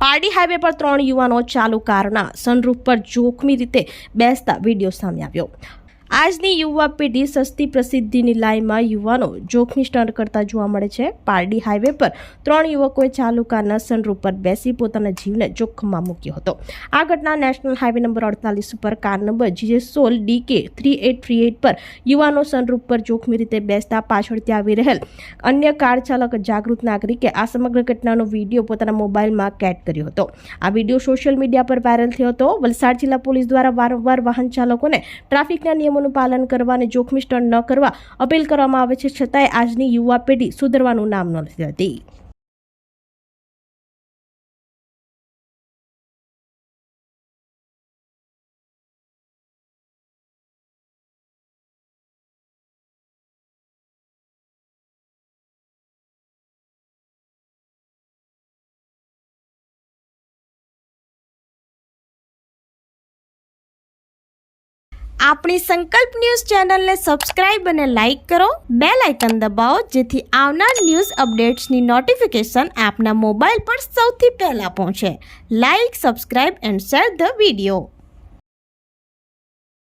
Pardi highway પર 3 યુવાનો ચાલુ કારના સનરૂફ પર જોખમી રીતે બેસતા વિડીયો સામે આવ્યો। આજની યુવા પેઢી સસ્તી પ્રસિદ્ધિની લાઈનમાં યુવાનો જોખમી સ્ટન્ટ કરતા જોવા મળે છે। પારડી હાઈવે પર 3 યુવકોએ ચાલુ કારના સનરૂફ પર બેસી પોતાના જીવને જોખમમાં મૂક્યો હતો। આ ઘટના નેશનલ હાઈવે નંબર 48 ઉપર કાર નંબર GJ16 DK 3838 પર યુવાનો સનરૂફ પર જોખમી રીતે બેસતા પાછળથી આવી રહેલ અન્ય કાર ચાલક જાગૃત નાગરિકે આ સમગ્ર ઘટનાનો વિડીયો પોતાના મોબાઈલમાં કેદ કર્યો હતો। આ વિડીયો સોશિયલ મીડિયા પર વાયરલ થયો હતો। વલસાડ જિલ્લા પોલીસ દ્વારા વારંવાર વાહન ચાલકોને ટ્રાફિકના નિયમો પાલન કરવા અને જોખમી સ્ટન્ટ ન કરવા અપીલ કરવામાં આવે છે, છતાંય આજની યુવા પેઢી સુધરવાનું નામ નથી લેતી। આપણી સંકલ્પ ન્યૂઝ ચેનલને સબસ્ક્રાઇબ અને લાઇક કરો, બેલ આઇકન દબાવો જેથી આવનાર ન્યૂઝ અપડેટ્સની નોટિફિકેશન આપના મોબાઈલ પર સૌથી પહેલા પહોંચે। Like, subscribe and share the video.